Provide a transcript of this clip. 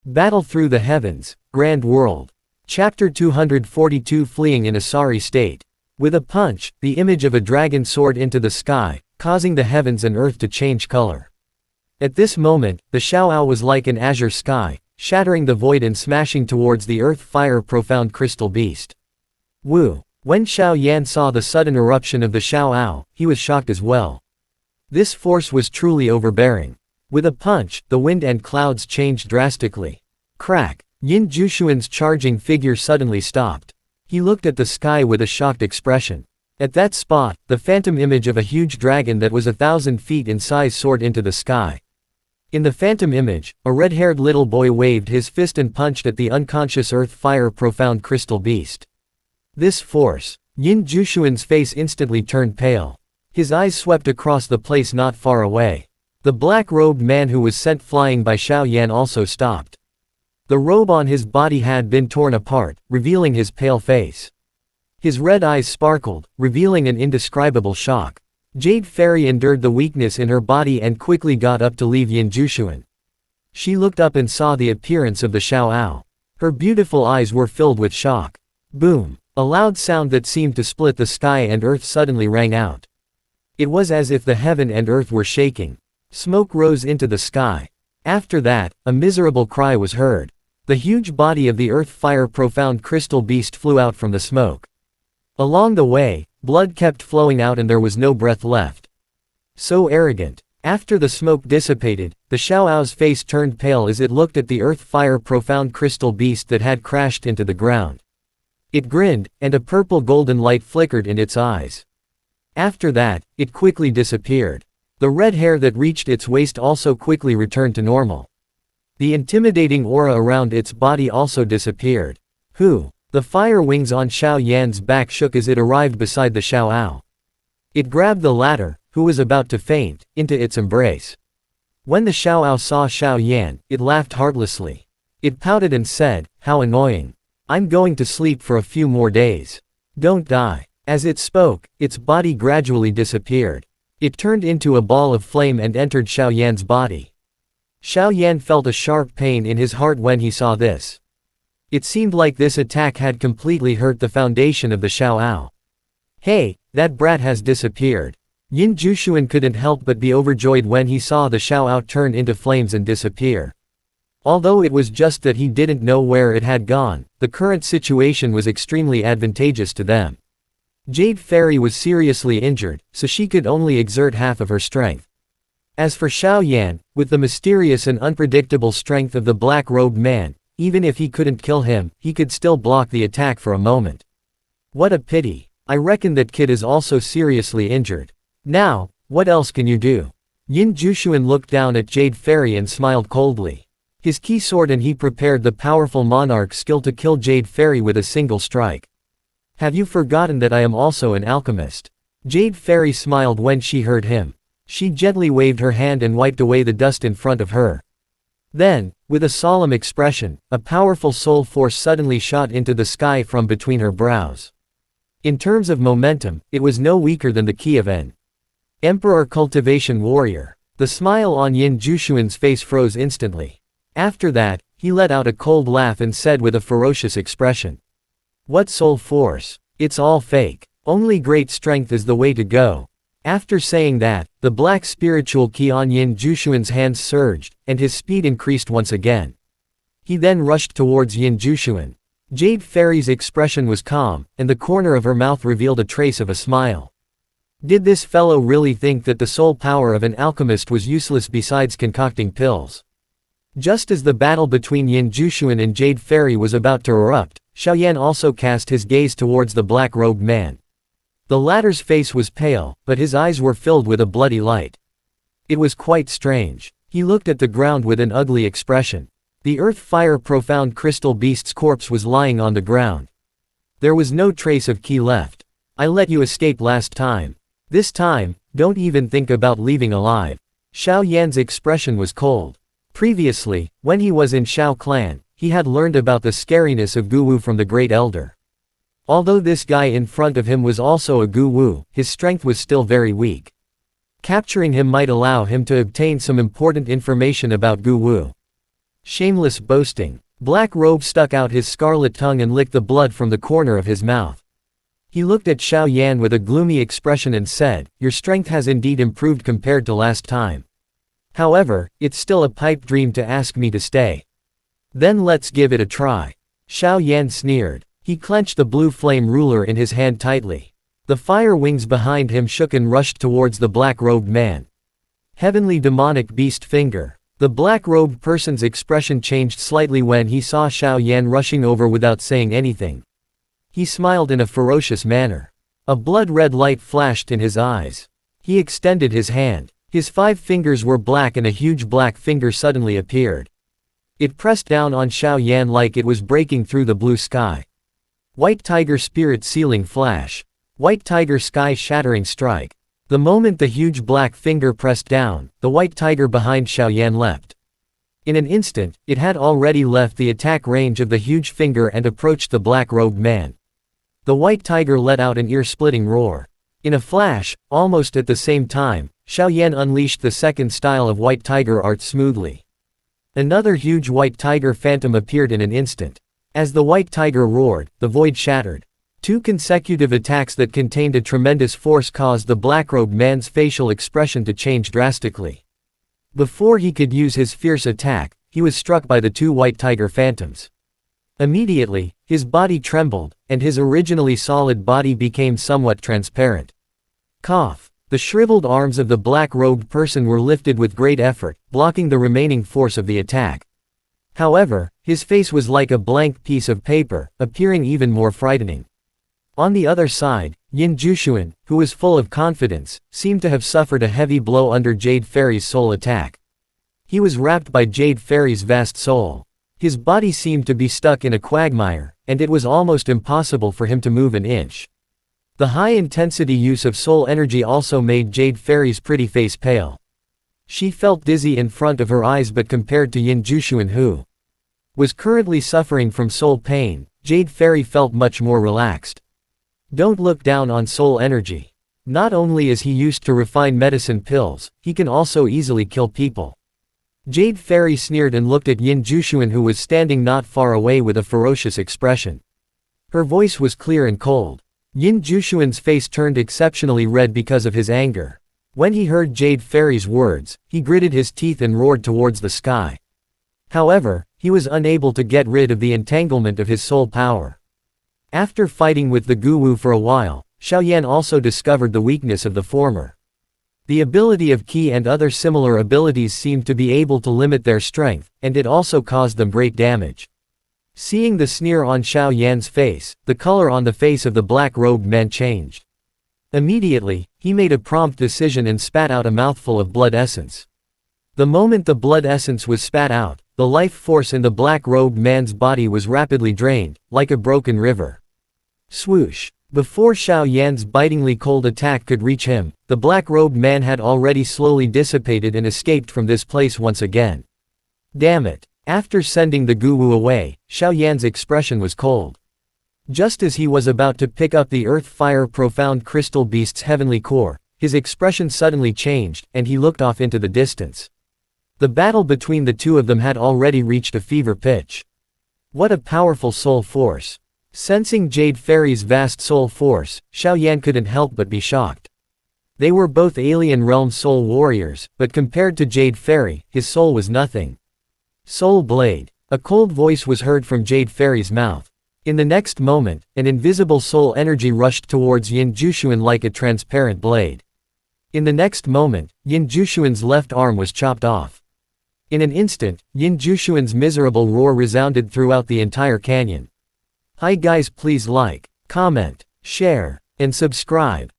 Battle through the heavens, Grand World. Chapter 242 Fleeing in a sorry state. With a punch, the image of a dragon soared into the sky, causing the heavens and earth to change color. At this moment, the Xiaoao was like an azure sky, shattering the void and smashing towards the earth fire profound crystal beast. Wu. When Xiao Yan saw the sudden eruption of the Xiaoao, he was shocked as well. This force was truly overbearing. With a punch, the wind and clouds changed drastically. Crack! Yin Jushuan's charging figure suddenly stopped. He looked at the sky with a shocked expression. At that spot, the phantom image of a huge dragon that was 1,000 feet in size soared into the sky. In the phantom image, a red-haired little boy waved his fist and punched at the unconscious earth fire profound crystal beast. This force. Yin Jushuan's face instantly turned pale. His eyes swept across the place not far away. The black-robed man who was sent flying by Xiao Yan also stopped. The robe on his body had been torn apart, revealing his pale face. His red eyes sparkled, revealing an indescribable shock. Jade Fairy endured the weakness in her body and quickly got up to leave Yin Jushuan. She looked up and saw the appearance of the Xiaoao. Her beautiful eyes were filled with shock. Boom! A loud sound that seemed to split the sky and earth suddenly rang out. It was as if the heaven and earth were shaking. Smoke rose into the sky. After that, a miserable cry was heard. The huge body of the earth fire profound crystal beast flew out from the smoke. Along the way, blood kept flowing out and there was no breath left. So arrogant. After the smoke dissipated, the Xiaoao's face turned pale as it looked at the earth fire profound crystal beast that had crashed into the ground. It grinned, and a purple golden light flickered in its eyes. After that, it quickly disappeared. The red hair that reached its waist also quickly returned to normal. The intimidating aura around its body also disappeared. Who? The fire wings on Xiao Yan's back shook as it arrived beside the Xiaoao. It grabbed the latter, who was about to faint, into its embrace. When the Xiaoao saw Xiao Yan, it laughed heartlessly. It pouted and said, "How annoying. I'm going to sleep for a few more days. Don't die." As it spoke, its body gradually disappeared. It turned into a ball of flame and entered Xiao Yan's body. Xiao Yan felt a sharp pain in his heart when he saw this. It seemed like this attack had completely hurt the foundation of the Xiaoao. Hey, that brat has disappeared. Yin Jushuan couldn't help but be overjoyed when he saw the Xiaoao turn into flames and disappear. Although it was just that he didn't know where it had gone, the current situation was extremely advantageous to them. Jade Fairy was seriously injured, so she could only exert half of her strength. As for Xiao Yan, with the mysterious and unpredictable strength of the black-robed man, even if he couldn't kill him, he could still block the attack for a moment. What a pity. I reckon that kid is also seriously injured. Now, what else can you do? Yin Jushuan looked down at Jade Fairy and smiled coldly. His key sword and he prepared the powerful monarch skill to kill Jade Fairy with a single strike. Have you forgotten that I am also an alchemist? Jade Fairy smiled when she heard him. She gently waved her hand and wiped away the dust in front of her. Then, with a solemn expression, a powerful soul force suddenly shot into the sky from between her brows. In terms of momentum, it was no weaker than the key of an Emperor Cultivation Warrior. The smile on Yin Jushuan's face froze instantly. After that, he let out a cold laugh and said with a ferocious expression. What soul force? It's all fake. Only great strength is the way to go. After saying that, the black spiritual ki on Yin Jushuan's hands surged, and his speed increased once again. He then rushed towards Yin Jushuan. Jade Fairy's expression was calm, and the corner of her mouth revealed a trace of a smile. Did this fellow really think that the soul power of an alchemist was useless besides concocting pills? Just as the battle between Yin Jushuan and Jade Fairy was about to erupt, Xiao Yan also cast his gaze towards the black-robed man. The latter's face was pale, but his eyes were filled with a bloody light. It was quite strange. He looked at the ground with an ugly expression. The earth fire profound crystal beast's corpse was lying on the ground. There was no trace of ki left. I let you escape last time. This time, don't even think about leaving alive. Xiao Yan's expression was cold. Previously, when he was in Xiao Clan, he had learned about the scariness of Gu Wu from the Great Elder. Although this guy in front of him was also a Gu Wu, his strength was still very weak. Capturing him might allow him to obtain some important information about Gu Wu. Shameless boasting. Black Robe stuck out his scarlet tongue and licked the blood from the corner of his mouth. He looked at Xiao Yan with a gloomy expression and said, "Your strength has indeed improved compared to last time. However, it's still a pipe dream to ask me to stay. Then let's give it a try." Xiao Yan sneered. He clenched the blue flame ruler in his hand tightly. The fire wings behind him shook and rushed towards the black-robed man. Heavenly demonic beast finger. The black-robed person's expression changed slightly when he saw Xiao Yan rushing over without saying anything. He smiled in a ferocious manner. A blood-red light flashed in his eyes. He extended his hand. His 5 fingers were black and a huge black finger suddenly appeared. It pressed down on Xiao Yan like it was breaking through the blue sky. White Tiger Spirit Sealing Flash. White Tiger Sky Shattering Strike. The moment the huge black finger pressed down, the white tiger behind Xiao Yan leapt. In an instant, it had already left the attack range of the huge finger and approached the black-robed man. The white tiger let out an ear-splitting roar. In a flash, almost at the same time, Xiao Yan unleashed the second style of white tiger art smoothly. Another huge white tiger phantom appeared in an instant. As the white tiger roared, the void shattered. 2 consecutive attacks that contained a tremendous force caused the black-robed man's facial expression to change drastically. Before he could use his fierce attack, he was struck by the 2 white tiger phantoms. Immediately, his body trembled, and his originally solid body became somewhat transparent. Cough. The shriveled arms of the black-robed person were lifted with great effort, blocking the remaining force of the attack. However, his face was like a blank piece of paper, appearing even more frightening. On the other side, Yin Jushuan, who was full of confidence, seemed to have suffered a heavy blow under Jade Fairy's soul attack. He was wrapped by Jade Fairy's vast soul. His body seemed to be stuck in a quagmire, and it was almost impossible for him to move an inch. The high-intensity use of soul energy also made Jade Fairy's pretty face pale. She felt dizzy in front of her eyes, but compared to Yin Jushuan, who was currently suffering from soul pain, Jade Fairy felt much more relaxed. Don't look down on soul energy. Not only is he used to refine medicine pills, he can also easily kill people. Jade Fairy sneered and looked at Yin Jushuan, who was standing not far away, with a ferocious expression. Her voice was clear and cold. Yin Jushuan's face turned exceptionally red because of his anger. When he heard Jade Fairy's words, he gritted his teeth and roared towards the sky. However, he was unable to get rid of the entanglement of his soul power. After fighting with the Guwu for a while, Xiao Yan also discovered the weakness of the former. The ability of Qi and other similar abilities seemed to be able to limit their strength, and it also caused them great damage. Seeing the sneer on Xiao Yan's face, the color on the face of the black-robed man changed. Immediately, he made a prompt decision and spat out a mouthful of blood essence. The moment the blood essence was spat out, the life force in the black-robed man's body was rapidly drained, like a broken river. Swoosh. Before Xiao Yan's bitingly cold attack could reach him, the black-robed man had already slowly dissipated and escaped from this place once again. Damn it. After sending the Guwu away, Xiao Yan's expression was cold. Just as he was about to pick up the earth-fire profound crystal beast's heavenly core, his expression suddenly changed, and he looked off into the distance. The battle between the 2 of them had already reached a fever pitch. What a powerful soul force. Sensing Jade Fairy's vast soul force, Xiao Yan couldn't help but be shocked. They were both alien realm soul warriors, but compared to Jade Fairy, his soul was nothing. Soul Blade. A cold voice was heard from Jade Fairy's mouth. In the next moment, an invisible soul energy rushed towards Yin Jushuan like a transparent blade. In the next moment, Yin Jushuan's left arm was chopped off. In an instant, Yin Jushuan's miserable roar resounded throughout the entire canyon. Hi guys, please like, comment, share, and subscribe.